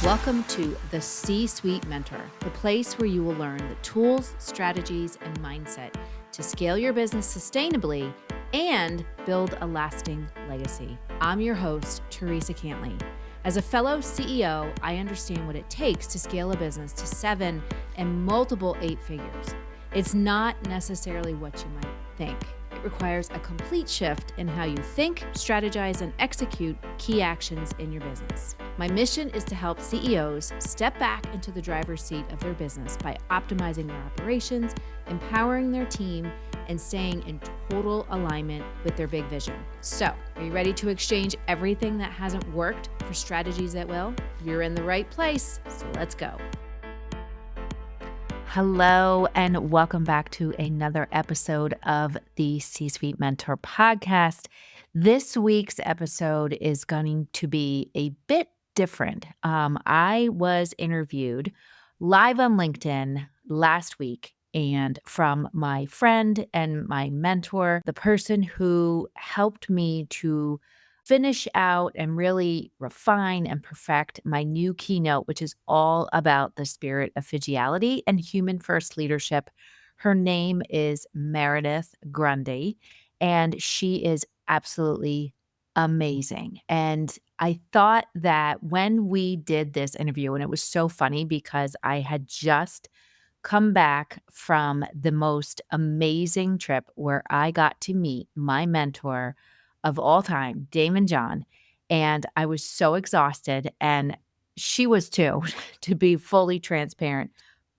Welcome to the C-Suite Mentor, the place where you will learn the tools, strategies, and mindset to scale your business sustainably and build a lasting legacy. I'm your host, Theresa Cantley. As a fellow CEO, I understand what it takes to scale a business to 7 and multiple 8 figures. It's not necessarily what you might think. It requires a complete shift in how you think, strategize, and execute key actions in your business. My mission is to help CEOs step back into the driver's seat of their business by optimizing their operations, empowering their team, and staying in total alignment with their big vision. So, are you ready to exchange everything that hasn't worked for strategies that will? You're in the right place, so let's go. Hello, and welcome back to another episode of the C-Suite Mentor podcast. This week's episode is going to be a bit different. I was interviewed live on LinkedIn last week, and from my friend and my mentor, the person who helped me to finish out and really refine and perfect my new keynote, which is all about the spirit of fidelity and human first leadership. Her name is Meredith Grundeis, and she is absolutely amazing. And I thought that when we did this interview, and it was so funny because I had just come back from the most amazing trip where I got to meet my mentor of all time, Damon John, and I was so exhausted, and she was too, to be fully transparent.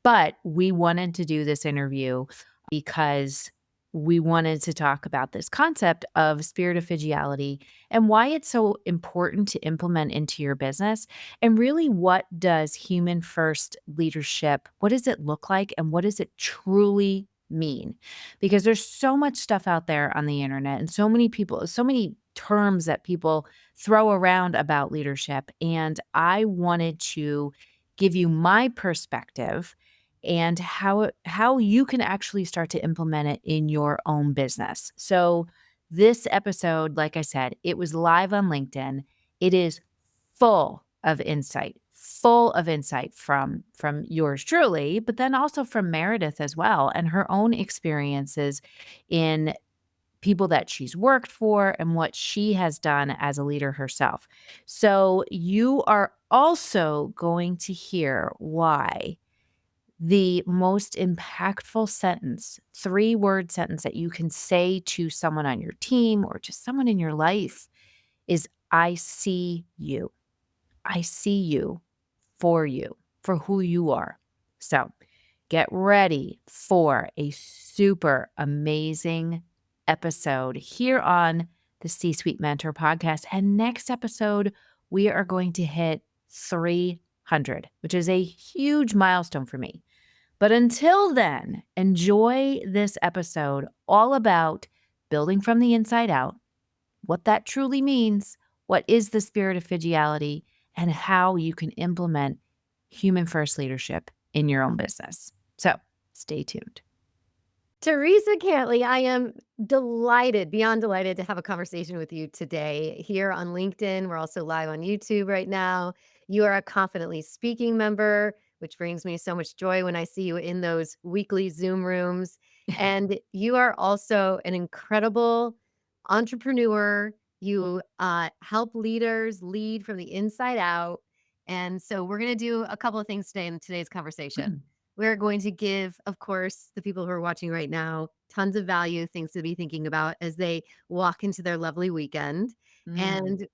But we wanted to do this interview because we wanted to talk about this concept of spirit of fidelity and why it's so important to implement into your business, and really what does human first leadership, what does it look like, and what does it truly mean? Because there's so much stuff out there on the internet and so many people, so many terms that people throw around about leadership. And I wanted to give you my perspective and how you can actually start to implement it in your own business. So this episode, like I said, it was live on LinkedIn. It is full of insight from yours truly, but then also from Meredith as well, and her own experiences in people that she's worked for and what she has done as a leader herself. So you are also going to hear why the most impactful sentence, 3-word sentence that you can say to someone on your team or just someone in your life is, I see you. I see you for who you are. So get ready for a super amazing episode here on the C-Suite Mentor podcast. And next episode, we are going to hit 300, which is a huge milestone for me. But until then, enjoy this episode all about building from the inside out, what that truly means, what is the spirit of fidelity, and how you can implement human first leadership in your own business. So stay tuned. Theresa Cantley, I am delighted, beyond delighted to have a conversation with you today here on LinkedIn. We're also live on YouTube right now. You are a Confidently Speaking member, which brings me so much joy when I see you in those weekly Zoom rooms. And you are also an incredible entrepreneur. You help leaders lead from the inside out. And so we're going to do a couple of things today in today's conversation. We're going to give, of course, the people who are watching right now, tons of value, things to be thinking about as they walk into their lovely weekend. And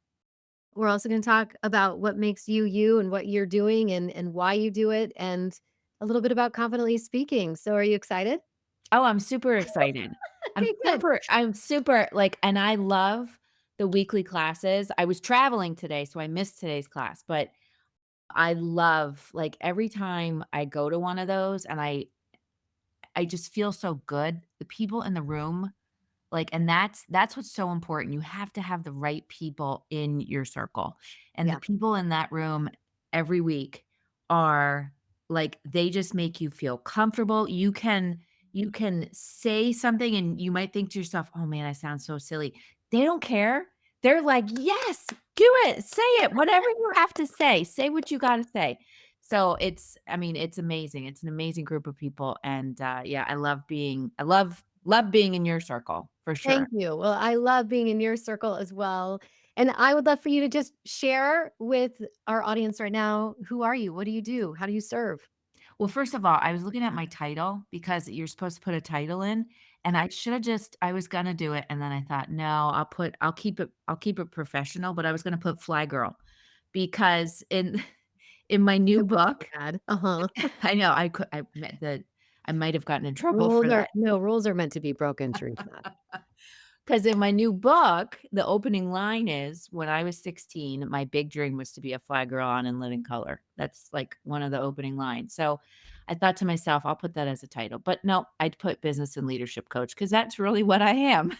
we're also going to talk about what makes you you and what you're doing and why you do it, and a little bit about confidently speaking. So are you excited? Oh, I'm super excited. Okay, good. I'm super and I love the weekly classes. I was traveling today, so I missed today's class, but I love, every time I go to one of those, and I just feel so good. The people in the room, and that's what's so important. You have to have the right people in your circle. And the Yeah. people in that room every week are they just make you feel comfortable. You can say something and you might think to yourself, "Oh man, I sound so silly." They don't care. They're like, "Yes, Do it, say it, whatever you have to say what you gotta say. So I mean, it's amazing. It's an amazing group of people, and, yeah, I love being in your circle, for sure. Thank you. Well, I love being in your circle as well, and I would love for you to just share with our audience right now, who are you? What do you do? How do you serve? Well, first of all, I was looking at my title because you're supposed to put a title in, and I was gonna do it, and then I thought, "No, I'll keep it professional," but I was gonna put Fly Girl because in in my new It wasn't so book bad. Uh-huh. I know, I meant that I might have gotten in trouble for that. Rules are meant to be broken, Teresa. Because in my new book, the opening line is, "When I was 16, my big dream was to be a fly girl on In Living Color." That's, like, one of the opening lines. So, I thought to myself, "I'll put that as a title." But no, I'd put business and leadership coach because that's really what I am.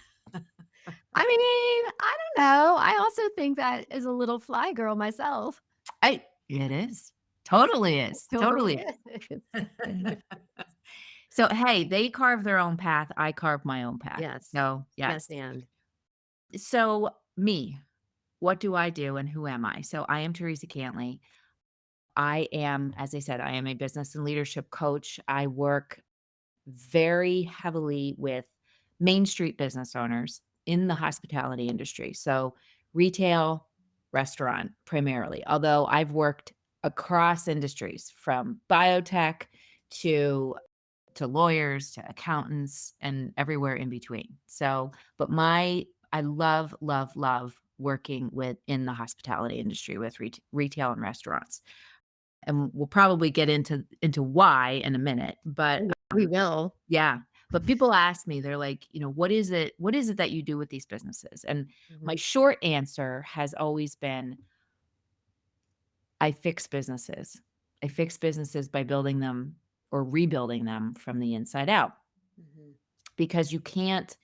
I mean, I don't know. I also think that is a little fly girl myself. It is. Totally is. Totally Totally is. is. So, hey, they carve their own path, I carve my own path. Yes. So, Yes, yes. and. So, me, what do I do and who am I? So, I am Theresa Cantley. I am, as I said, I am a business and leadership coach. I work very heavily with Main Street business owners in the hospitality industry. So, retail, restaurant primarily. Although I've worked across industries from biotech to lawyers to accountants and everywhere in between. So, but I love, love, love working with in the hospitality industry with retail and restaurants. And we'll probably get into why in a minute, but, We will. yeah. But people ask me, they're like, "What is it that you do with these businesses?" And my Mhm. short answer has always been, "I fix businesses. I fix businesses by building them or rebuilding them from the inside out." Mhm. Because you can't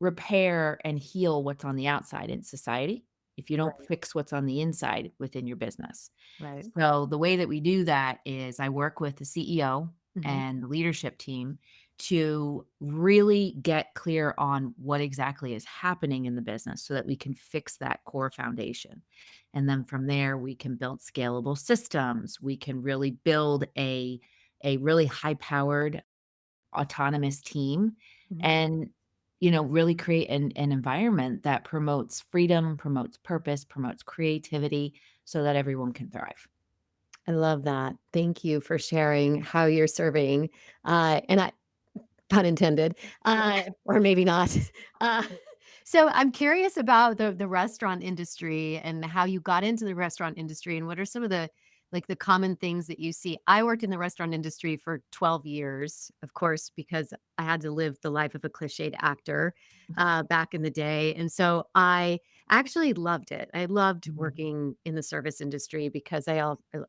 repair and heal what's on the outside in society if you don't Right, fix what's on the inside within your business. right. So the way that we do that is I work with the CEO Mhm. and the leadership team to really get clear on what exactly is happening in the business so that we can fix that core foundation. And then from there, we can build scalable systems. We can really build a really high powered autonomous team Mhm. and, really create an environment that promotes freedom, promotes purpose, promotes creativity so that everyone can thrive. I love that. Thank you for sharing how you're serving, and I pun intended, or maybe not. Uh, so I'm curious about the restaurant industry and how you got into the restaurant industry, and what are some of the, like, the common things that you see? I worked in the restaurant industry for 12 years, of course, because I had to live the life of a cliched actor, back in the day, and so I actually loved it. I loved Mhm. working in the service industry because I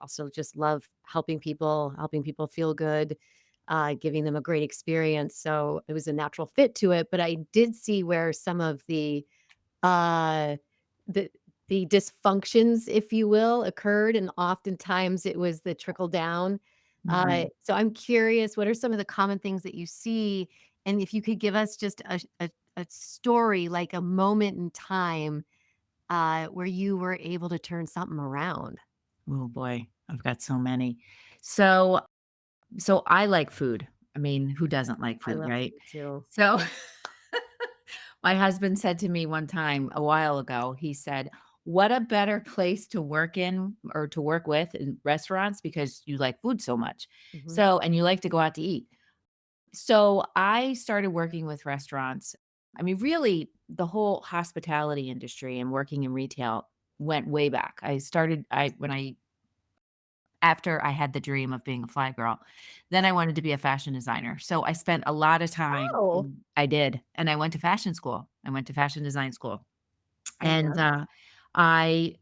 also just love helping people feel good, giving them a great experience. So it was a natural fit to it. But I did see where some of uh, the the dysfunctions, if you will, occurred, and oftentimes it was the trickle down. Mhm. So I'm curious, what are some of the common things that you see, and if you could give us just a story, like a moment in time, where you were able to turn something around. Oh boy, I've got so many. So so I like food. I mean, who doesn't like I food, love right? food too. So my husband said to me one time a while ago, he said, "What a better place to work in or to work with in restaurants because you like food so much. Mhm. So, and you like to go out to eat." So I started working with restaurants. I mean, really, the whole hospitality industry and working in retail went way back. When I after I had the dream of being a fly girl, then I wanted to be a fashion designer. So I spent a lot of time Oh, I did, and I went to fashion school. I went to fashion design school. I And, love I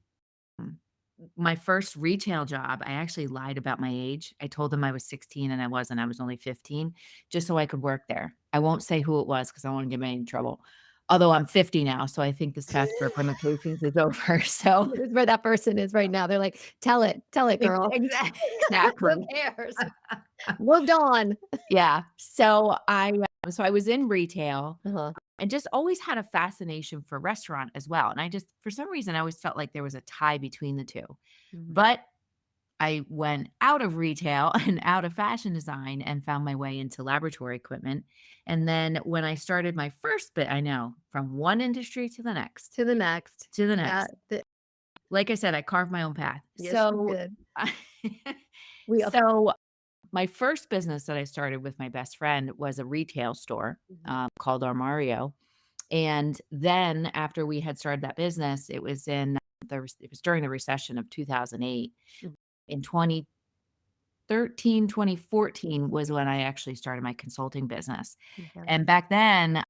mm, my first retail job, I actually lied about my age. I told them I was 16 and I wasn't. I was only 15 just so I could work there. I won't say who it was because I don't wanna get me in trouble. Although I'm 50 now, so I think the statute of limitations is over. So It's where that person is right now. They're like, tell it, girl. Who exactly. cares? Moved on." Yeah. So I was in retail. Uh-huh. and just always had a fascination for restaurant as well. And I just, for some reason, I always felt like there was a tie between the two. Mhm. But I went out of retail and out of fashion design and found my way into laboratory equipment. And then when I started my first bit, I know from one industry To the next. to the Yeah, next. Like I said, I carved my own path. yes, you So, did. We all so my first business that I started with my best friend was a retail store Mhm. called Armario. And then after we had started that business, it was during the recession of 2008. Mhm. In 2013, 2014 was when I actually started my consulting business. Okay. And back then,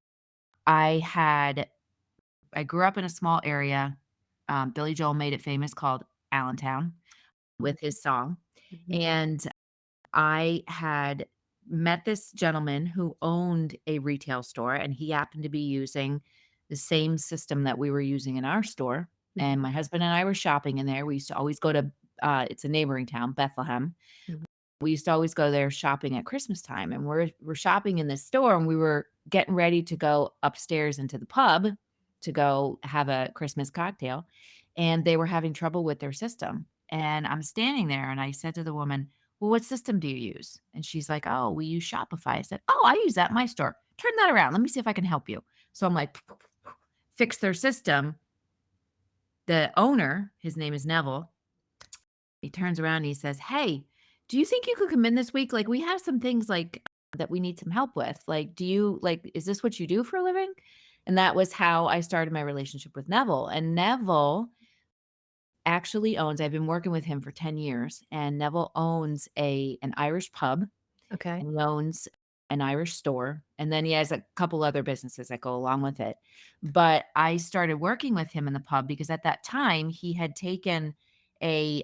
I had I grew up in a small area. Billy Joel made it famous called Allentown with his song. Mhm. And I had met this gentleman who owned a retail store, and he happened to be using the same system that we were using in our store. And Mhm. my husband and I were shopping in there. We used to always go to, it's a neighboring town, Bethlehem. Mhm. We used to always go there shopping at Christmas time, and we're shopping in this store, and we were getting ready to go upstairs into the pub to go have a Christmas cocktail, and they were having trouble with their system. And I'm standing there, and I said to the woman, "Well, what system do you use?" And she's like, "Oh, we use Shopify." I said, "Oh, I use that in my store. Turn that around. Let me see if I can help you." So I'm like, fix their system. The owner, his name is Neville, he turns around and he says, "Hey, do you think you could come in this week? Like, we have some things like that we need some help with. Like, is this what you do for a living?" And that was how I started my relationship with Neville. And Neville actually owns, I've been working with him for 10 years, and Neville owns an Irish pub, Okay. and he owns an Irish store, and then he has a couple other businesses that go along with it. But I started working with him in the pub because at that time he had taken a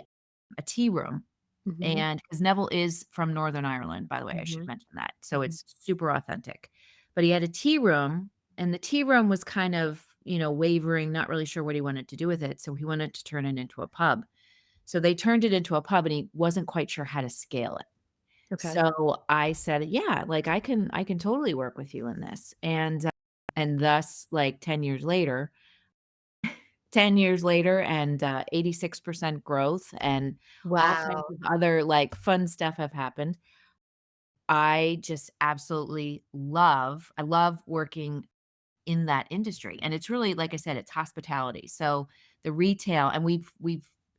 a tea room. Mhm. And because Neville is from Northern Ireland, by the way, I should Mhm. mention that. So Mhm. it's super authentic. But he had a tea room, and the tea room was kind of, wavering, not really sure what he wanted to do with it. So he wanted to turn it into a pub. So they turned it into a pub, and he wasn't quite sure how to scale it. Okay. So I said, "Yeah, like I can totally work with you in this." And thus, like 10 years later and 86% growth and all kinds Wow. of other like fun stuff have happened. I just absolutely I love working in that industry. And it's really, like I said, it's hospitality. So the retail, and we've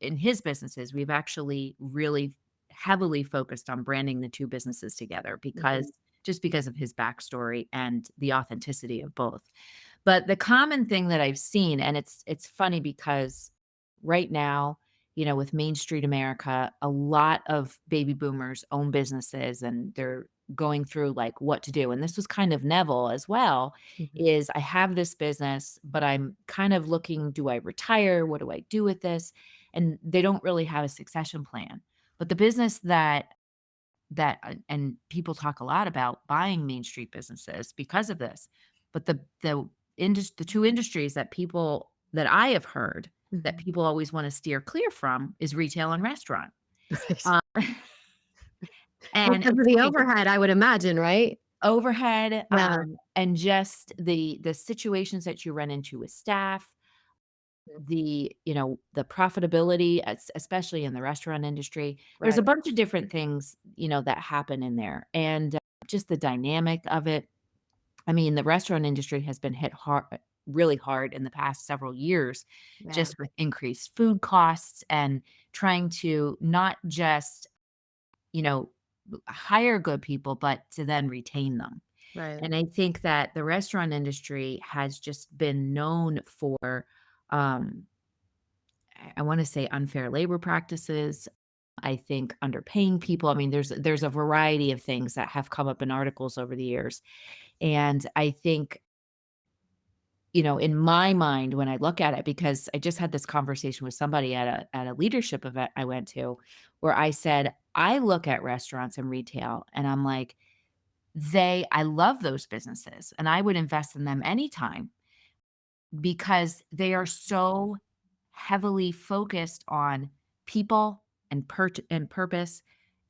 in his businesses, we've actually really heavily focused on branding the two businesses together Mhm. because of his backstory and the authenticity of both. But the common thing that I've seen, and it's funny because right now, with Main Street America, a lot of baby boomers own businesses and they're going through like what to do. And this was kind of Neville as well, Mhm. is I have this business, but I'm kind of looking, do I retire? What do I do with this? And they don't really have a succession plan. But the business and people talk a lot about buying Main Street businesses because of this. But the two industries that I have heard that Mhm. people always wanna steer clear from is retail and restaurant. Right. Uh, and Because of it's the funny, the overhead, I would imagine, right? overhead, Yeah. and just the situations that you run into with staff, the profitability, especially in the restaurant industry. There's a Right. bunch of different things, that happen in there, and, just the dynamic of it. I mean, the restaurant industry has been hit really hard in the past several years, Yeah. just with increased food costs and trying to not just, you know, hire good people, but to then retain them. Right. And I think that the restaurant industry has just been known for, um, I want to say unfair labor practices. I think underpaying people. I mean, there's a variety of things that have come up in articles over the years. And I think, in my mind, when I look at it, because I just had this conversation with somebody at a leadership event I went to, where I said, I look at restaurants and retail and I'm like, I love those businesses and I would invest in them anytime because they are so heavily focused on people and purpose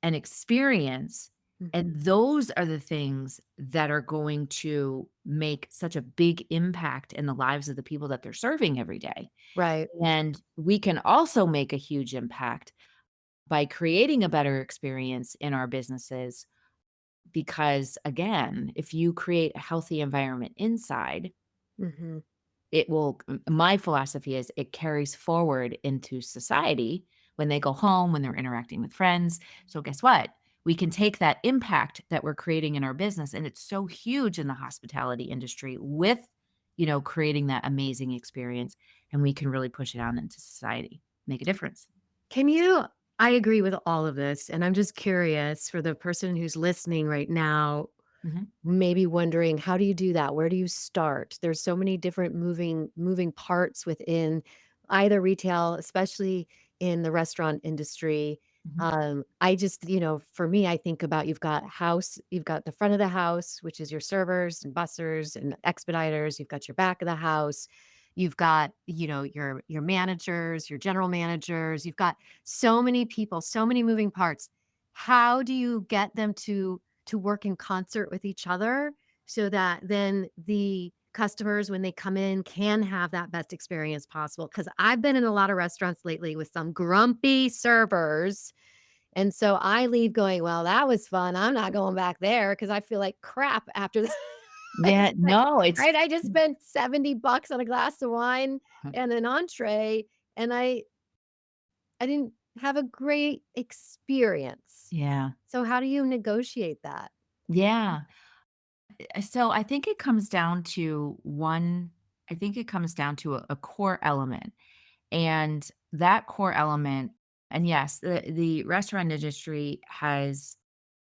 and experience. And Mhm. those are the things that are going to make such a big impact in the lives of the people that they're serving every day. Right. And we can also make a huge impact by creating a better experience in our businesses because, again, if you create a healthy environment inside, Mhm. it will my philosophy is it carries forward into society when they go home, when they're interacting with friends. So guess what? We can take that impact that we're creating in our business, and it's so huge in the hospitality industry with, creating that amazing experience, and we can really push it out into society, make a difference. Can you I agree with all of this, and I'm just curious for the person who's listening right now, Mhm. maybe wondering how do you do that? Where do you start? There's so many different moving parts within either retail, especially in the restaurant industry. Mhm. I just, for me, I think about you've got the front of the house, which is your servers and bussers and expediters. You've got your back of the house. You've got, your managers, your general managers. You've got so many people, so many moving parts. How do you get them to work in concert with each other so that then the customers when they come in can have that best experience possible? Because I've been in a lot of restaurants lately with some grumpy servers, and so I leave going, "Well, that was fun. I'm not going back there because I feel like crap after this." I Yeah, just spent no, it's right? I just spent $70 on a glass of wine uh, and an entree, and I didn't have a great experience. yeah. So how do you negotiate that? Yeah. So I think it comes down to a core element. And that core element, and yes, the restaurant industry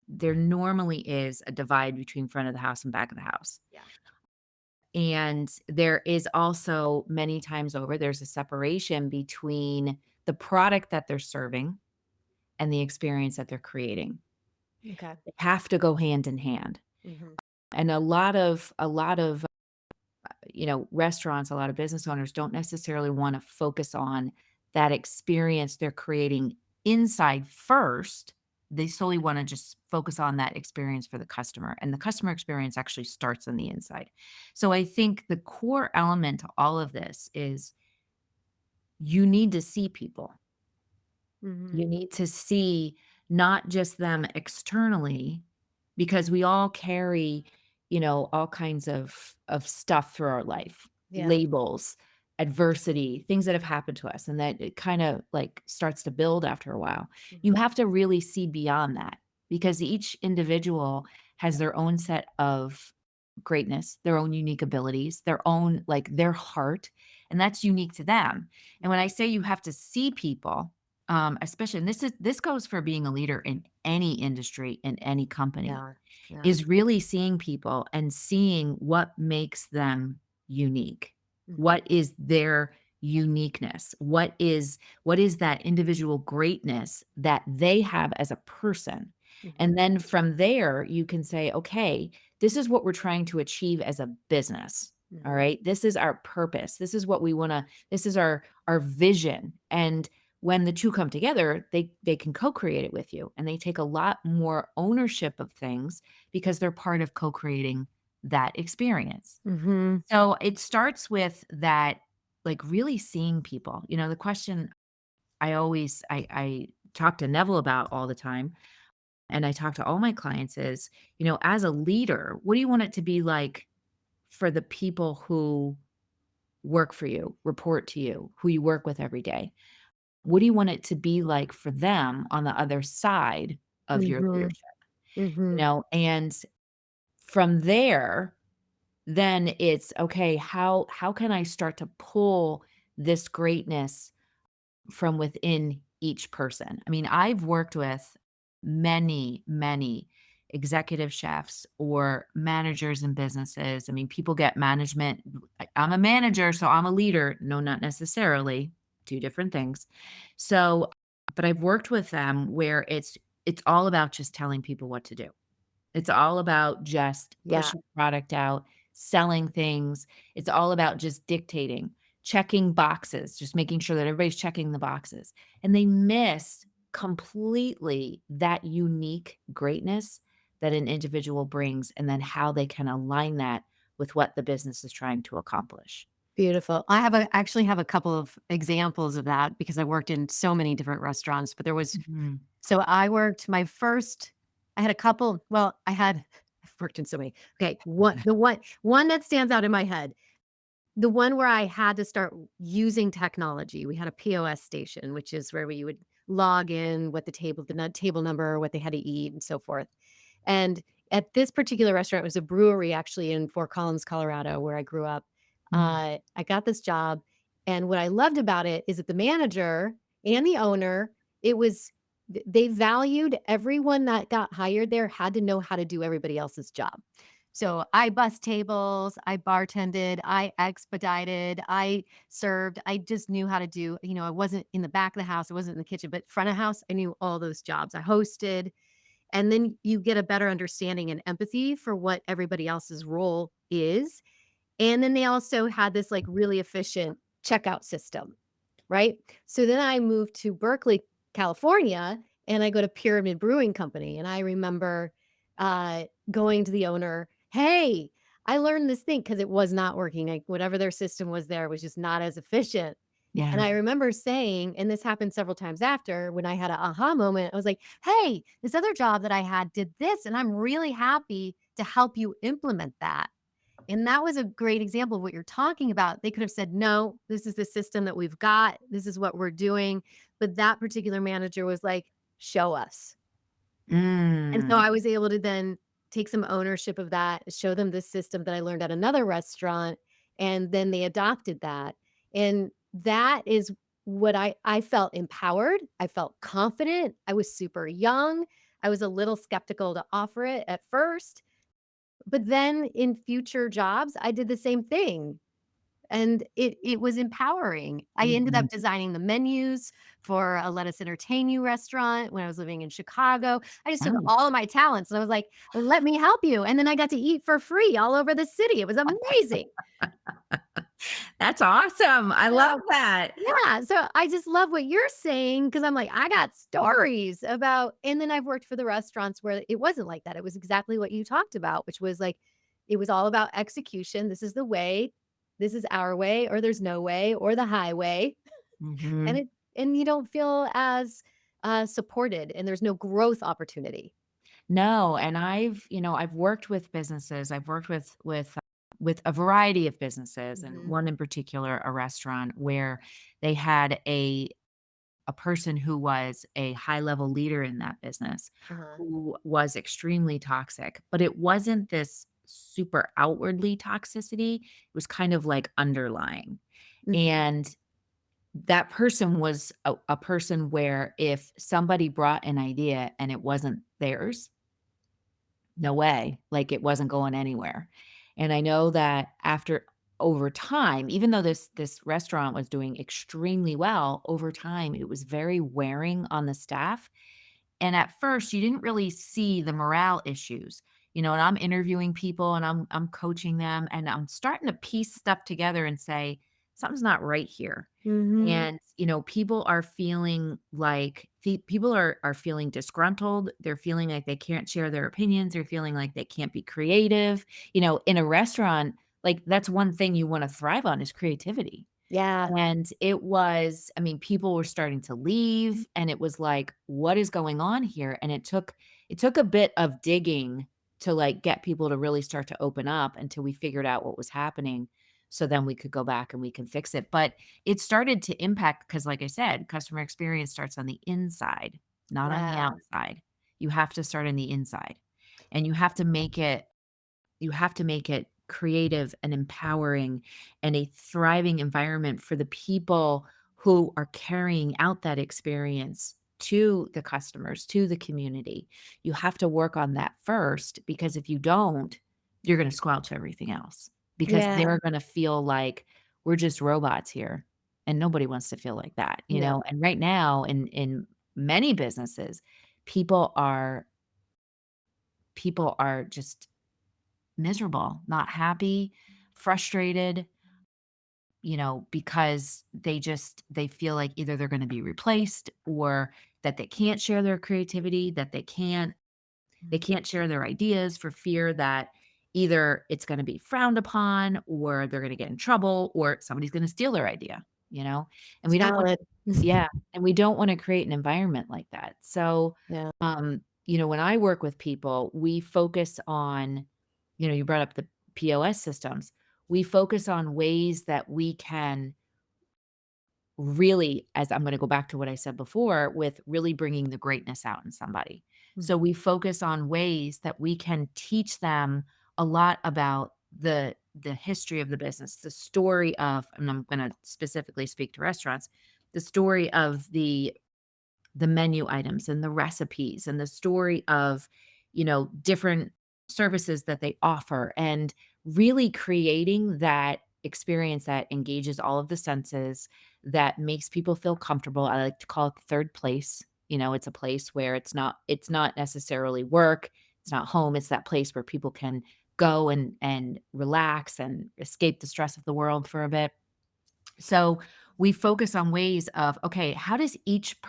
there normally is a divide between front of the house and back of the house. Yeah. And there is also many times over, there's a separation between the product that they're serving and the experience that they're creating. Okay. They have to go hand in hand. Mhm. And a lot of restaurants, a lot of business owners don't necessarily want to focus on that experience they're creating inside first. They solely want to just focus on that experience for the customer. And the customer experience actually starts on the inside. So I think the core element to all of this is you need to see people. Mhm. You need to see not just them externally, because we all carry, all kinds of stuff through our life, Yeah. labels, adversity, things that have happened to us, and that it kinda, like, starts to build after a while. You Mhm. have to really see beyond that because each individual has their own set of greatness, their own unique abilities, their own their heart, and that's unique to them. And when I say you have to see people, especially and this goes for being a leader in any industry, in any company, Yeah. Yeah. is really seeing people and seeing what makes them unique. Mhm. What is their uniqueness? What is that individual greatness that they have as a person? Mhm. And then from there, you can say, "Okay, this is what we're trying to achieve as a business. All Mhm. right? This is our purpose. This is what we wanna this is our vision." And when the 2 come together, they can co-create it with you, and they take a lot more ownership of things because they're part of co-creating that experience. Mhm. So, it starts with that, really seeing people. The question I talk to Neville about all the time, and I talk to all my clients is, as a leader, what do you want it to be like for the people who work for you, report to you, who you work with every day? What do you want it to be like for them on the other side of your Mhm. leadership? Mhm. And from there, then it's okay, how can I start to pull this greatness from within each person? I mean, I've worked with many, many executive chefs or managers in businesses. I mean, people get management. I'm a manager, so I'm a leader. No, not necessarily. Two different things. So, but I've worked with them where it's all about just telling people what to do. It's all about just Yeah. pushing product out, selling things. It's all about just dictating, checking boxes, just making sure that everybody's checking the boxes. And they miss completely that unique greatness that an individual brings and then how they can align that with what the business is trying to accomplish. Beautiful. Actually have a couple of examples of that because I worked in so many different restaurants, but there was Mhm. so I worked my first I had a couple well, I've worked in so many. Okay, one that stands out in my head, the one where I had to start using technology. We had a POS station, which is where we would log in what the table number, what they had to eat, and so forth. And at this particular restaurant, it was a brewery actually in Fort Collins, Colorado, where I grew up. Mm. I got this job, and what I loved about it is that the manager and the owner, it was they valued everyone that got hired there had to know how to do everybody else's job. So I bussed tables, I bartended, I expedited, I served. I just knew how to do, I wasn't in the back of the house, I wasn't in the kitchen, but front of house, I knew all those jobs. I hosted, and then you get a better understanding and empathy for what everybody else's role is. And then they also had this like really efficient checkout system, right? So then I moved to Berkeley, California, and I go to Pyramid Brewing Company. And I remember going to the owner, hey, I learned this thing because it was not working. Like whatever their system was there was just not as efficient. And Yeah. I remember saying, and this happened several times after when I had a aha moment, I was like, "Hey, this other job that I had did this, and I'm really happy to help you implement that." And that was a great example of what you're talking about. They could have said, "No, this is the system that we've got. This is what we're doing." But that particular manager was like, "Show us." And so Mm. I was able to then take some ownership of that, show them this system that I learned at another restaurant, and then they adopted that. And that is what I felt empowered, I felt confident, I was super young, I was a little skeptical to offer it at first, but then in future jobs, I did the same thing. And it was empowering. I ended Mhm. up designing the menus for a Let Us Entertain You restaurant when I was living in Chicago. I just took Oh. all of my talents and I was like, "Well, let me help you." And then I got to eat for free all over the city. It was amazing. That's awesome. I love So that. yeah, so I just love what you're saying because 'cause I'm like, I got stories about and then I've worked for the restaurants where it wasn't like that. It was exactly what you talked about, which was like, it was all about execution. This is the way. This is our way, or there's no way, or the highway. And Mhm. it and you don't feel as, supported, and there's no growth opportunity. No, and I've worked with businesses. I've worked with a variety of businesses, and Mhm. one in particular, a restaurant where they had a person who was a high level leader in that business Uh-huh. who was extremely toxic, but it wasn't this super outwardly toxicity. It was kind of like underlying. Mhm. And that person was a person where if somebody brought an idea and it wasn't theirs, no way, like, it wasn't going anywhere. And I know that after over time, even though this restaurant was doing extremely well, over time, it was very wearing on the staff, and at first, you didn't really see the morale issues, and I'm interviewing people and I'm coaching them, and I'm starting to piece stuff together and say, "Something's not right here." Mhm. And, people are feeling like people are feeling disgruntled. They're feeling like they can't share their opinions. They're feeling like they can't be creative. In a restaurant, like that's one thing you want to thrive on is creativity. Yeah. And I mean, people were starting to leave and it was like, what is going on here? And it took a bit of digging to like get people to really start to open up until we figured out what was happening. So then we could go back and we can fix it. But it started to impact because like I said, customer experience starts on the inside, not on the Yeah. outside. You have to start on the inside. And you have to make it creative and empowering and a thriving environment for the people who are carrying out that experience to the customers, to the community. You have to work on that first because if you don't, you're going to squelch everything else because Yeah. they're going to feel like we're just robots here. And nobody wants to feel like that, No. And right now in many businesses, people are people are just miserable, not happy, frustrated, because they feel like either they're gonna be replaced or that they can't share their creativity, that they can't, They Mhm. can't share their ideas for fear that either it's gonna be frowned upon or they're gonna get in trouble or somebody's gonna steal their idea, you know? And It's we don't want valid. yeah, and we don't wanna create an environment like that. So, Yeah. when I work with people, we focus on you brought up the POS systems. We focus on ways that we can really, as I'm gonna go back to what I said before, with really bringing the greatness out in somebody. So Mhm. we focus on ways that we can teach them a lot about the history of the business, the story of, and I'm gonna specifically speak to restaurants, the story of the menu items and the recipes and the story of, different services that they offer and really creating that experience that engages all of the senses, that makes people feel comfortable. I like to call it the third place. It's a place where it's not necessarily work, it's not home, it's that place where people can go and relax and escape the stress of the world for a bit. So we focus on ways of, okay, what is each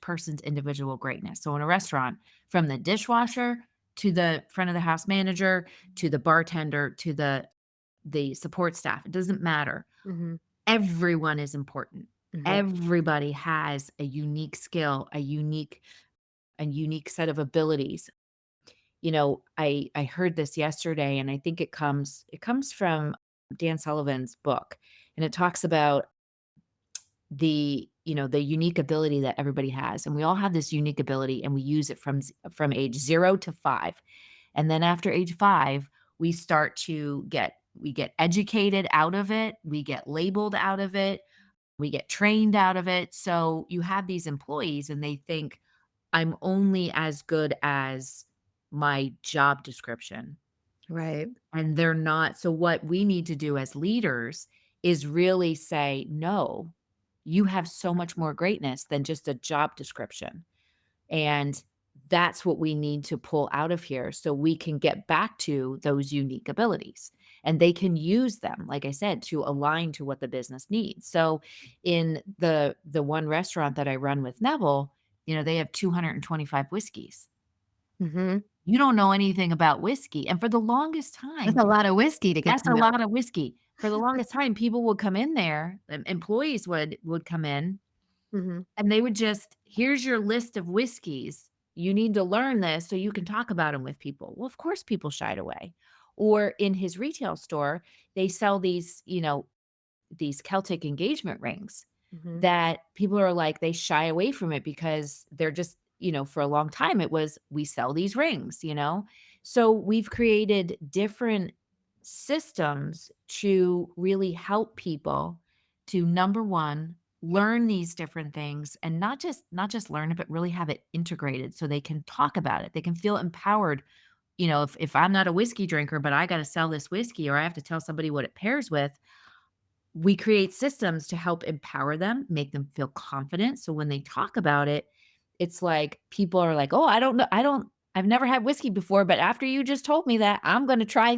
person's individual greatness? So in a restaurant, from the dishwasher to the front of the house manager to the bartender to the support staff, it doesn't matter. Mhm. Everyone is important. Mhm. Everybody has a unique skill, a unique set of abilities. I heard this yesterday and I think it comes from Dan Sullivan's book, and it talks about the unique ability that everybody has, and we all have this unique ability and we use it from age 0 to 5. And then after age 5, we get educated out of it, we get labeled out of it, we get trained out of it. So you have these employees and they think I'm only as good as my job description, Right. and they're not. So what we need to do as leaders is really say, "No, you have so much more greatness than just a job description." And that's what we need to pull out of here so we can get back to those unique abilities. And they can use them, like I said, to align to what the business needs. So in the one restaurant that I run with Neville, they have 225 whiskeys. Mhm. You don't know anything about whiskey. And for the longest That's time, a lot of whiskey to get that's to a know. lot of whiskey. For the longest time, people would come in there, employees would come in, Mhm. and they would just, "Here's your list of whiskeys. You need to learn this so you can talk about them with people." Well, of course, people shied away. Or in his retail store, they sell these Celtic engagement rings Mhm. that people are like, they shy away from it because they're just, for a long time it was, we sell these rings. So we've created different systems to really help people to, number one, learn these different things, and not just learn it, but really have it integrated so they can talk about it. They can feel empowered. If I'm not a whiskey drinker, but I got to sell this whiskey or I have to tell somebody what it pairs with, we create systems to help empower them, make them feel confident. So when they talk about it, it's like people are like, "Oh, I don't know. I've never had whiskey before, but after you just told me that, I'm going to try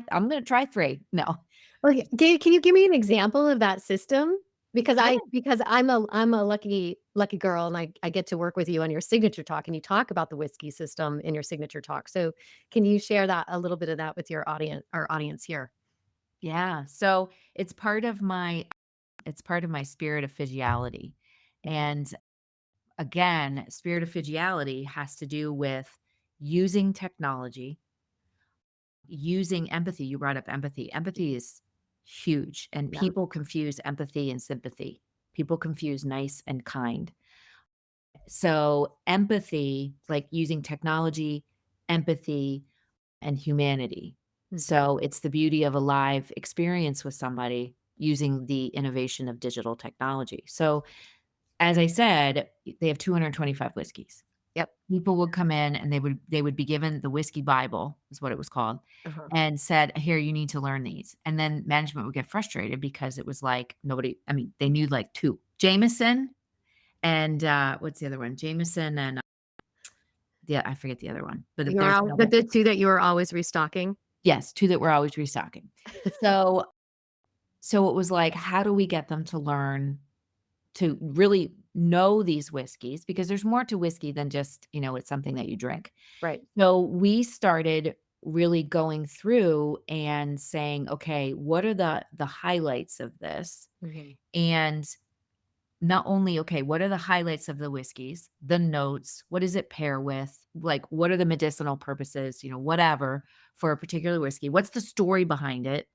3." No. Well, can you give me an example of that system? Because Yeah. I'm a lucky girl, and I get to work with you on your signature talk, and you talk about the whiskey system in your signature talk. So, can you share that a little bit of that with our audience here? Yeah. So it's part of my spirit of physiology. Mhm. And again, spirit of physiology has to do with using technology, using empathy. You brought up empathy. Empathy is huge, and Yeah. people confuse empathy and sympathy. People confuse nice and kind. So, empathy, like using technology, empathy, and humanity. Mhm. So, it's the beauty of a live experience with somebody using the innovation of digital technology. So, as I said, they have 225 whiskeys. Yep. People would come in and they would be given the whiskey Bible, is what it was called, Uh-huh. and said, "Here, you need to learn these." And then management would get frustrated because it was like nobody, I mean, they knew like 2. Jameson and, what's the other one? Jameson and, yeah, I forget the other one, but You're there's all another. the 2 that you were always restocking? Yes, 2 that we're always restocking. So it was like, how do we get them to learn to really know these whiskeys because there's more to whiskey than just, it's something that you drink. Right. So we started really going through and saying, okay, what are the highlights of this? Mhm. And not only, okay, what are the highlights of the whiskeys, the notes, what does it pair with? Like, what are the medicinal purposes, whatever for a particular whiskey? What's the story behind it?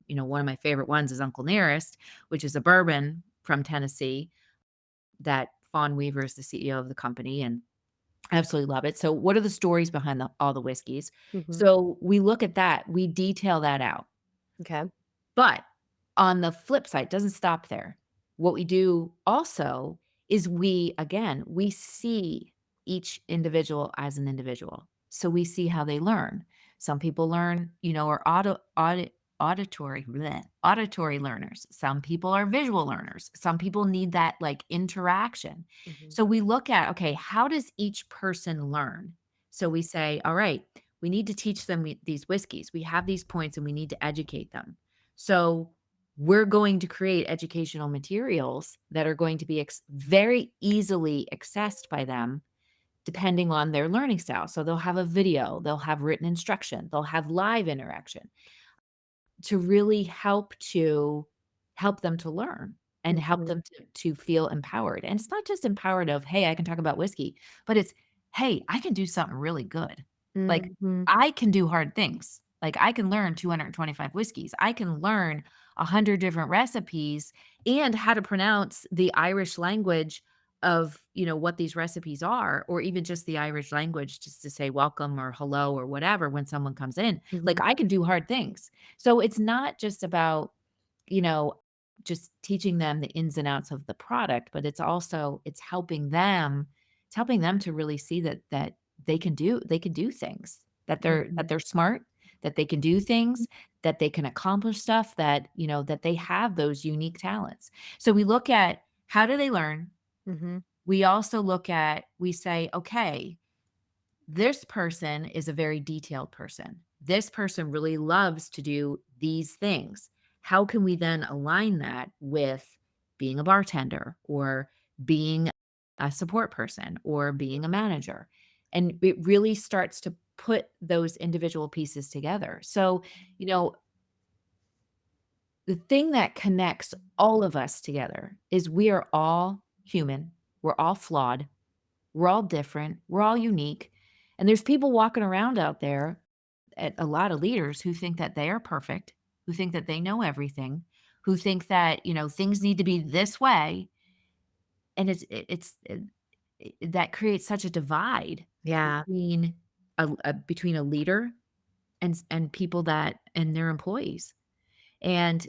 One of my favorite ones is Uncle Nearest, which is a bourbon from Tennessee that Fawn Weaver is the CEO of the company and I absolutely love it. So, what are the stories behind all the whiskeys? Mhm. So, we look at that, we detail that out. Okay. But on the flip side, it doesn't stop there. What we do also is we see each individual as an individual. So we see how they learn. Some people learn, are auditory learners. Some people are visual learners. Some people need that like interaction. Mhm. So we look at, okay, how does each person learn? So we say, all right, we need to teach them these whiskeys. We have these points and we need to educate them. So we're going to create educational materials that are going to be very easily accessed by them depending on their learning style. So they'll have a video, they'll have written instruction, they'll have live interaction to really help them to learn and help Mhm. them to feel empowered. And it's not just empowered of, "Hey, I can talk about whiskey," but it's, "Hey, I can do something really good." Like, Mhm. I can do hard things. Like, I can learn 225 whiskeys. I can learn 100 different recipes and how to pronounce the Irish language of, what these recipes are, or even just the Irish language just to say welcome or hello or whatever when someone comes in. Like, Mhm. I can do hard things. So it's not just about, you know, just teaching them the ins and outs of the product, but it's helping them to really see that they can do things, that Mhm. they're smart, that they can do things, that they can accomplish stuff, that they have those unique talents. So we look at how do they learn? Mhm. We say, okay, this person is a very detailed person. This person really loves to do these things. How can we then align that with being a bartender or being a support person or being a manager? And it really starts to put those individual pieces together. So, you know, the thing that connects all of us together is we are all human, we're all flawed, we're all different, we're all unique, and there's people walking around out there, at a lot of leaders who think that they are perfect, who think that they know everything, who think that, things need to be this way, and that creates such a divide Yeah. between between a leader and people that and their employees. And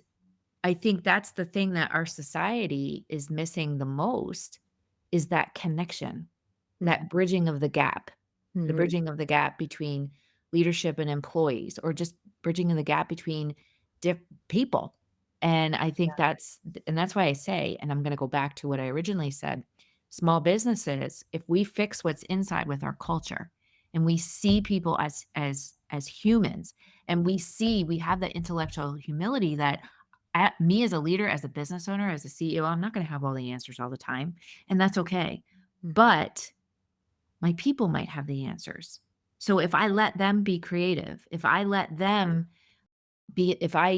I think that's the thing that our society is missing the most is that connection. Mhm. That bridging of the gap, the Mhm. bridging of the gap between leadership and employees, or just bridging of the gap between diff people. And I think that's why I say, and I'm gonna go back to what I originally said, small businesses, if we fix what's inside with our culture, and we see people as humans, and we have that intellectual humility that at me as a leader, as a business owner, as a CEO, I'm not gonna have all the answers all the time, and that's okay. Mhm. But my people might have the answers. So if I let them be creative, if I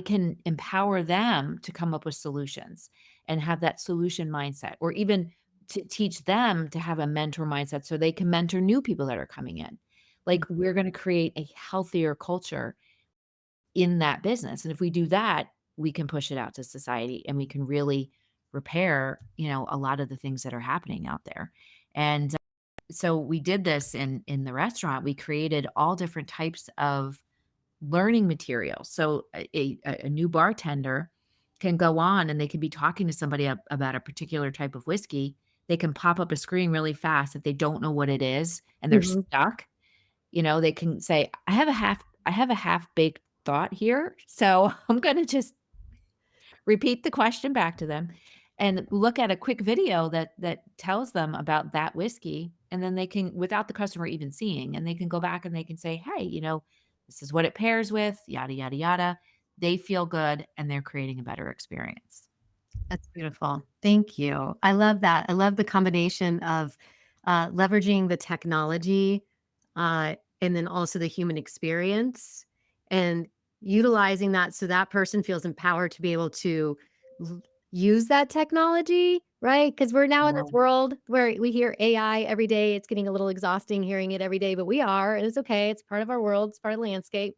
can empower them to come up with solutions and have that solution mindset, or even to teach them to have a mentor mindset so they can mentor new people that are coming in. Like Mhm. we're going to create a healthier culture in that business. And if we do that, we can push it out to society and we can really repair, a lot of the things that are happening out there. And so we did this in the restaurant. We created all different types of learning materials. So a new bartender can go on and they can be talking to somebody about a particular type of whiskey. They can pop up a screen really fast if they don't know what it is and they're Mhm. stuck. They can say, I have a half-baked thought here, so I'm gonna just repeat the question back to them and look at a quick video that tells them about that whiskey, and then they can without the customer even seeing, and they can go back and they can say, "Hey, this is what it pairs with, yada, yada, yada." They feel good, and they're creating a better experience. That's beautiful. Thank you. I love that. I love the combination of leveraging the technology and then also the human experience and utilizing that so that person feels empowered to be able to l- use that technology, right? Because we're now in this Yeah. world where we hear AI every day. It's getting a little exhausting hearing it every day, but we are, and it's okay. It's part of our world, it's part of the landscape.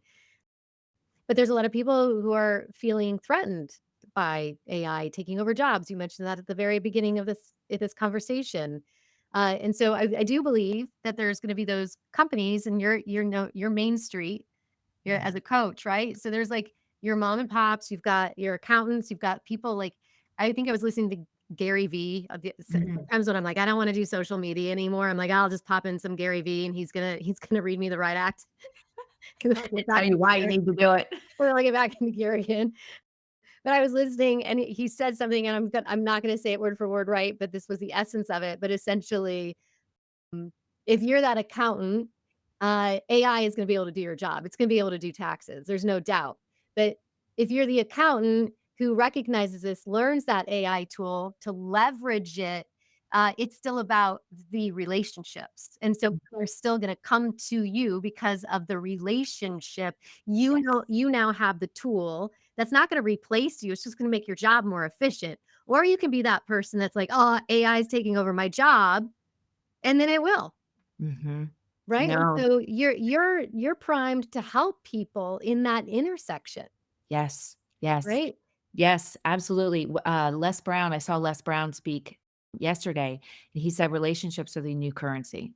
But there's a lot of people who are feeling threatened by AI taking over jobs. You mentioned that at the very beginning of this conversation. And so I do believe that there's going to be those companies, and your main street. You're as a coach, right? So there's like your mom and pops. You've got your accountants. You've got people like I think I was listening to Gary V. Mhm. Sometimes when I'm like I don't want to do social media anymore, I'm like I'll just pop in some Gary V. And he's gonna read me the right act. And tell you why you need to do it. We're gonna get back into Gary again. But I was listening and he said something and I'm not gonna say it word for word right, but this was the essence of it. But essentially, if you're that accountant, AI is gonna be able to do your job. It's gonna be able to do taxes. There's no doubt. But if you're the accountant who recognizes this, learns that AI tool to leverage it, it's still about the relationships. And so people are still gonna come to you because of the relationship. You now have the tool that's not gonna replace you. It's just gonna make your job more efficient. Or you can be that person that's like, oh, AI is taking over my job, and then it will. Mhm. Right? And No. so you're primed to help people in that intersection, Yes. Yes. right? Yes, absolutely. Les Brown, I saw Les Brown speak yesterday, and he said relationships are the new currency.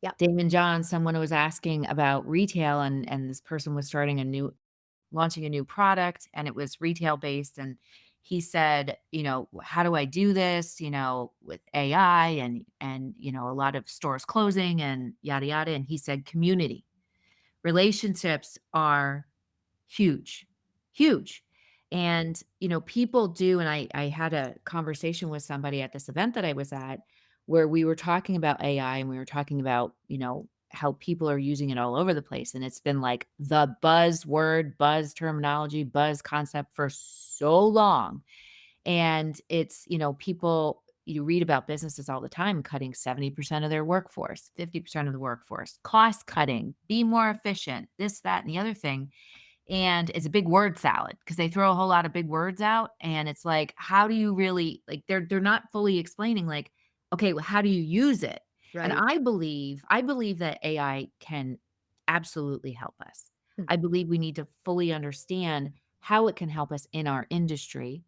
Yep. Damon John, someone was asking about retail, and this person was launching a new product, and it was retail based, and he said, "How do I do this, with AI and, a lot of stores closing and yada yada." And he said, "Community. Relationships are huge, huge." And, people do, and I had a conversation with somebody at this event that I was at where we were talking about AI and we were talking about, how people are using it all over the place. And it's been like the buzzword, buzz terminology, buzz concept for so long. And it's, people you read about businesses all the time cutting 70% of their workforce, 50% of the workforce, cost cutting, be more efficient, this, that, and the other thing. And it's a big word salad because they throw a whole lot of big words out, and it's like, how do you really like, they're not fully explaining, like, okay, well, how do you use it? And Right. I believe that AI can absolutely help us. Hmm. I believe we need to fully understand how it can help us in our industry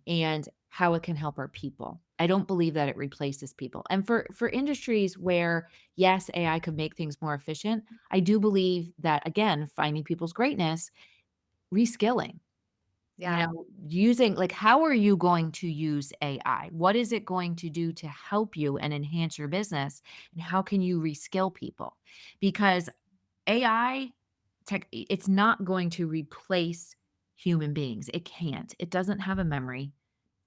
and how it can help our people. I don't believe that it replaces people. And for industries where yes, AI could make things more efficient, I do believe that again, finding people's greatness, reskilling, Yeah. using like how are you going to use AI? What is it going to do to help you and enhance your business? And how can you reskill people? Because AI it's not going to replace human beings. It can't. It doesn't have a memory.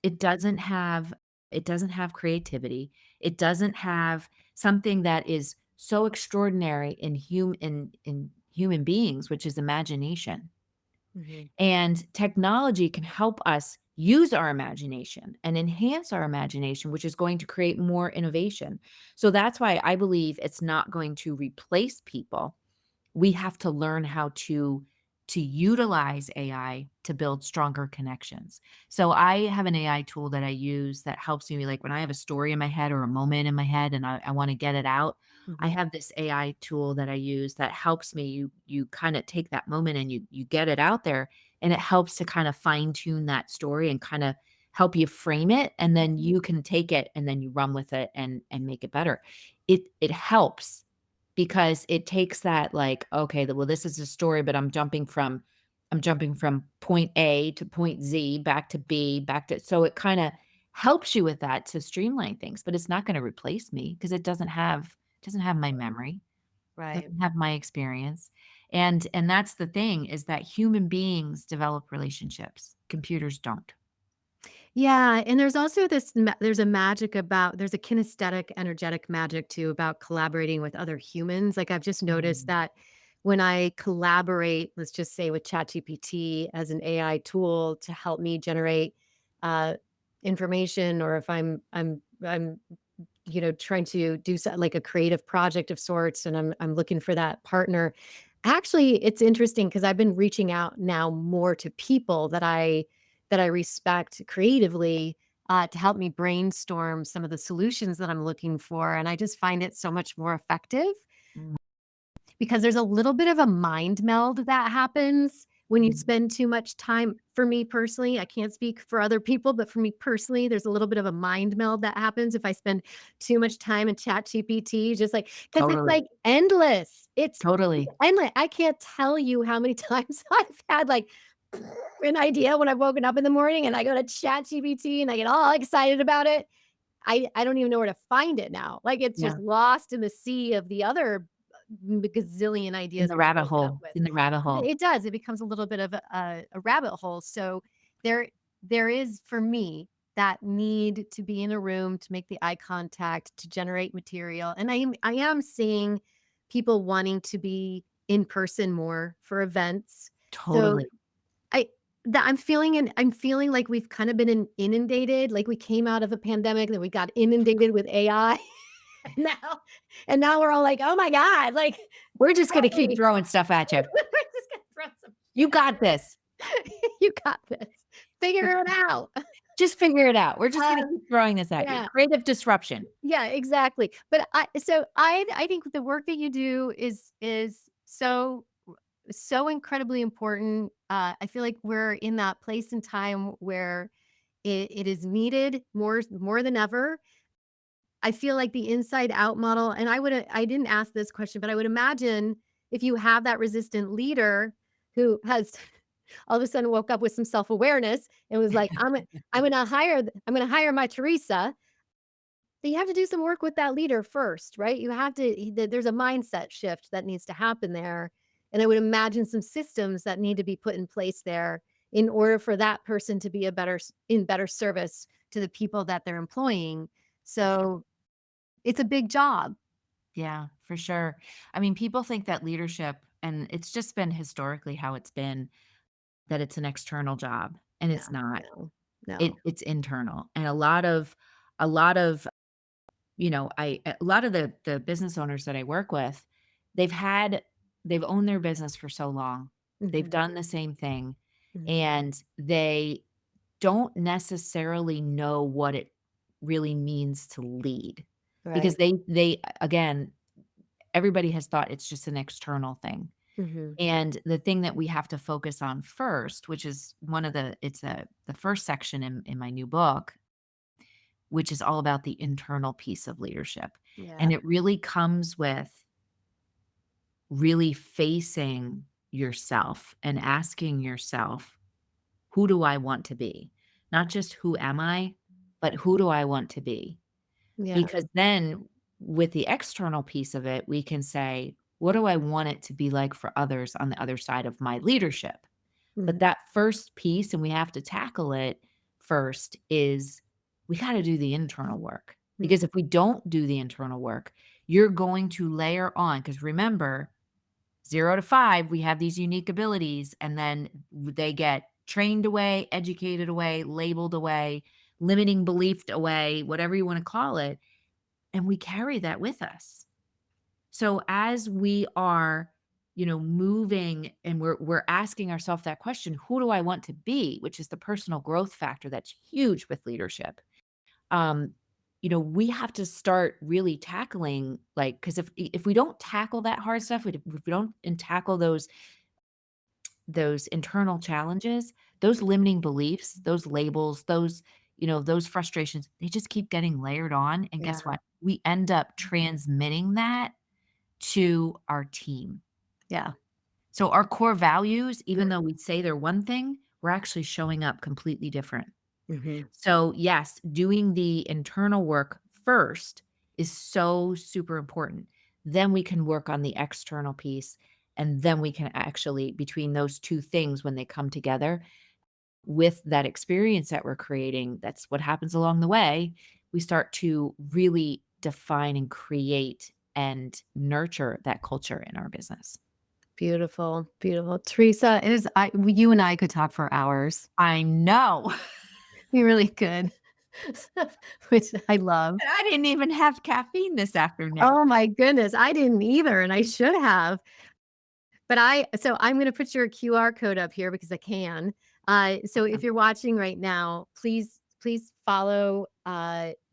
It doesn't have it doesn't have creativity. It doesn't have something that is so extraordinary in human beings, which is imagination. Mhm. And technology can help us use our imagination and enhance our imagination, which is going to create more innovation. So that's why I believe it's not going to replace people. We have to learn how to utilize AI to build stronger connections. So I have an AI tool that I use that helps me like when I have a story in my head or a moment in my head and I want to get it out. I Mhm. have this AI tool that I use that helps me. You kind of take that moment and you get it out there and it helps to kind of fine tune that story and kind of help you frame it and then you can take it and then you run with it and make it better. It helps because it takes that like, okay, well, this is a story, but I'm jumping from point A to point Z, back to B, back to so it kinda helps you with that to streamline things, but it's not gonna replace me because it doesn't have my memory, Right. doesn't have my experience, and that's the thing is that human beings develop relationships, computers don't. Yeah, and there's also there's a magic about there's a kinesthetic, energetic magic too about collaborating with other humans. Like I've just noticed Mm, that when I collaborate, let's just say with ChatGPT as an AI tool to help me generate uh, information, or if I'm trying to do like a creative project of sorts, and I'm looking for that partner. Actually, it's interesting because I've been reaching out now more to people that I respect creatively, to help me brainstorm some of the solutions that I'm looking for, and I just find it so much more effective Mm, because there's a little bit of a mind meld that happens when you mm. spend too much time. For me personally, I can't speak for other people, but for me personally, there's a little bit of a mind meld that happens if I spend too much time in ChatGPT, just like because it's Totally. like endless. It's Totally. endless. I can't tell you how many times I've had like an idea when I've woken up in the morning and I go to ChatGPT and I get all excited about it. I don't even know where to find it now. Like, it's Yeah. just lost in the sea of the other gazillion In ideas the I'm rabbit waking up hole, with. in the rabbit hole. It does, it becomes a little bit of a rabbit hole, so there there is, for me, that need to be in a room, to make the eye contact, to generate material, and I am seeing people wanting to be in person more for events. So Totally. I that I'm feeling like we've kind of been inundated, like we came out of a pandemic, then we got inundated with AI. Now and now we're all like, "Oh my god, like, We're just gonna help keep me." throwing stuff at you. We're just gonna throw some You shit at got this. you. You got this. Figure it out. Just figure it out. We're just gonna Um, keep throwing this at you. yeah. Creative disruption. Yeah, exactly. But I think the work that you do is so incredibly important. I feel like we're in that place and time where it is needed more than ever. I feel like the inside out model, and I didn't ask this question, but I would imagine if you have that resistant leader who has all of a sudden woke up with some self-awareness and was like, I'm gonna hire my Teresa. But you have to do some work with that leader first, right? You have to there's a mindset shift that needs to happen there. And I would imagine some systems that need to be put in place there in order for that person to be in better service to the people that they're employing. So it's a big job. Yeah, for sure. I mean, people think that leadership, and it's just been historically how it's been, that it's an external job, and No, it's not. no, no. It's internal. And a lot of, a lot of the business owners that I work with, they've had they've owned their business for so long. They've Mhm, done the same thing, mhm. and they don't necessarily know what it really means to lead, because Right. they again, everybody has thought it's just an external thing. Mhm. And the thing that we have to focus on first, which is the first section in my new book, which is all about the internal piece of leadership. Yeah. And it really comes with really facing yourself and asking yourself, who do I want to be? Not just who am I, but who do I want to be? Yeah. Because then with the external piece of it, we can say, what do I want it to be like for others on the other side of my leadership? But Mhm, that first piece, and we have to tackle it first, is we got to do the internal work. Because mhm. if we don't do the internal work, you're going to layer on. Because remember, 0 to 5, we have these unique abilities, and then they get trained away, educated away, labeled away, limiting beliefed away, whatever you want to call it. And we carry that with us. So as we are, moving, and we're asking ourselves that question, who do I want to be? Which is the personal growth factor that's huge with leadership. Um, we have to start really tackling, like, because if we don't tackle that hard stuff, if we don't and tackle those internal challenges, those limiting beliefs, those labels, those frustrations, they just keep getting layered on. And Yeah. guess what? We end up transmitting that to our team. Yeah. So our core values, Yeah. even though we say they're one thing, we're actually showing up completely different. Mhm. So, yes, doing the internal work first is so super important. Then we can work on the external piece. And then we can actually, between those two things, when they come together with that experience that we're creating, that's what happens along the way. We start to really define and create and nurture that culture in our business. Beautiful, beautiful. Teresa, you and I could talk for hours. I know. be really good, which I love. And I didn't even have caffeine this afternoon. Oh my goodness, I didn't either, and I should have. But I'm gonna put your QR code up here because I can. So if Awesome. you're watching right now, please follow,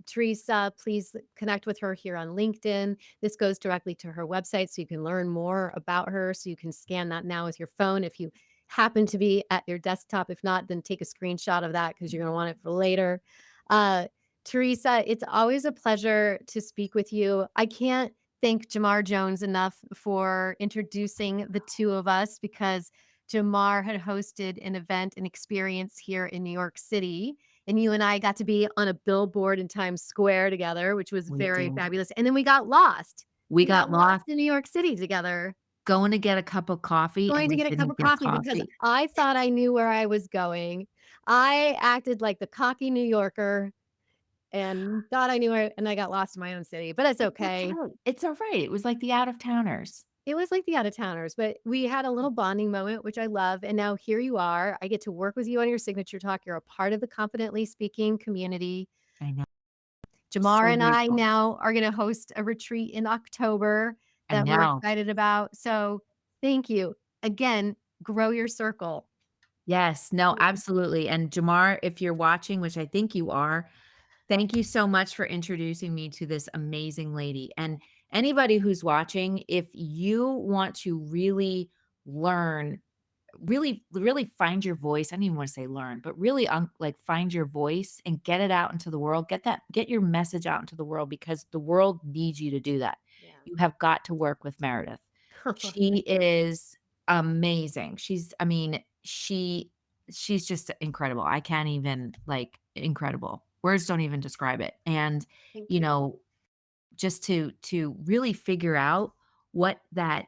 Theresa. Please connect with her here on LinkedIn. This goes directly to her website, so you can learn more about her, so you can scan that now with your phone if you happen to be at your desktop. If not, then take a screenshot of that because 'cause you're gonna want it for later. Uh, Theresa, it's always a pleasure to speak with you. I can't thank Jamar Jones enough for introducing the two of us because Jamar had hosted an event, an experience here in New York City. And you and I got to be on a billboard in Times Square together, which was We very did. fabulous. And then we got lost. We We got got lost lost in New York City together, going to get a cup of coffee, and going to we get a cup didn't of get coffee because coffee. I thought I knew where I was going. I acted like the cocky New Yorker and thought I knew it, and I got lost in my own city, but it's It's okay. okay. It's alright. It was like the out of towners. It was like the out-of-towners, but we had a little bonding moment, which I love, and now here you are. I get to work with you on your signature talk. You're a part of the Confidently Speaking community. I know. Jamar So and I grateful. now are gonna host a retreat in October I that we're know. excited about, so thank you. Again, grow your circle. Yes. No, absolutely. And Jamar, if you're watching, which I think you are, thank you so much for introducing me to this amazing lady. And anybody who's watching, if you want to really learn, really find your voice. I don't even want to say learn, but really like find your voice and get it out into the world. Get your message out into the world because the world needs you to do that. Yeah. You have got to work with Meredith. She Thank you. is amazing. I mean, she's just incredible. I can't even like incredible. Words don't even describe it. And, Thank you you. know, just to really figure out what that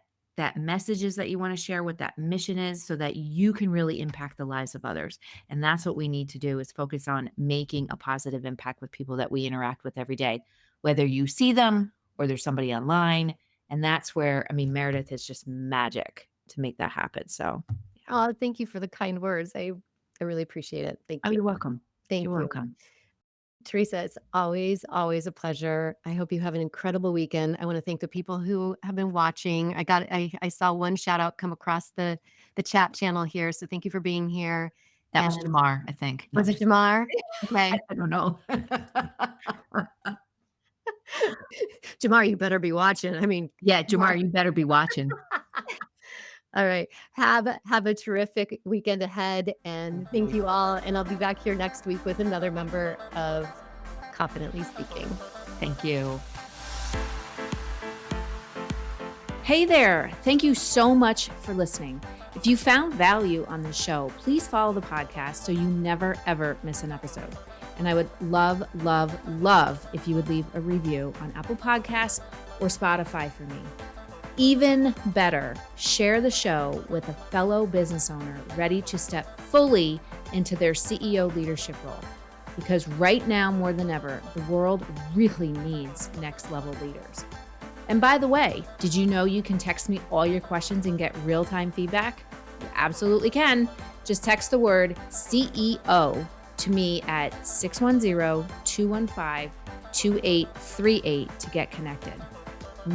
message is that you want to share, what that mission is so that you can really impact the lives of others. And that's what we need to do is focus on making a positive impact with people that we interact with every day, whether you see them or there's somebody online. And that's where, I mean, Meredith is just magic to make that happen. So, Oh, thank you for the kind words. I really appreciate it. Thank oh, you. you're welcome. Thank You're you. welcome. Teresa, it's always a pleasure. I hope you have an incredible weekend. I want to thank the people who have been watching. I saw one shout out come across the chat channel here. So thank you for being here. That was And Jamar, I think. No, was I'm it just Jamar? Okay. I don't know. Jamar, you better be watching. I mean, Yeah, come on. Jamar, you better be watching. All right. Have a terrific weekend ahead. And thank you all. And I'll be back here next week with another member of Confidently Speaking. Thank you. Hey there. Thank you so much for listening. If you found value on the show, please follow the podcast so you never, ever miss an episode. And I would love, love, love if you would leave a review on Apple Podcasts or Spotify for me. Even better, share the show with a fellow business owner ready to step fully into their CEO leadership role. Because right now, more than ever, the world really needs next level leaders. And by the way, did you know you can text me all your questions and get real-time feedback? You absolutely can. Just text the word CEO to me at 610-215-2838 to get connected.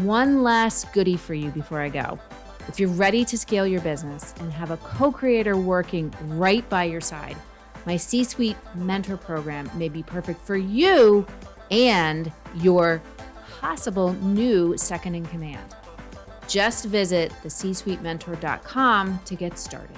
One last goodie for you before I go. If you're ready to scale your business and have a co-creator working right by your side, my C-Suite Mentor Program may be perfect for you and your possible new second in command. Just visit thecsuitementor.com to get started.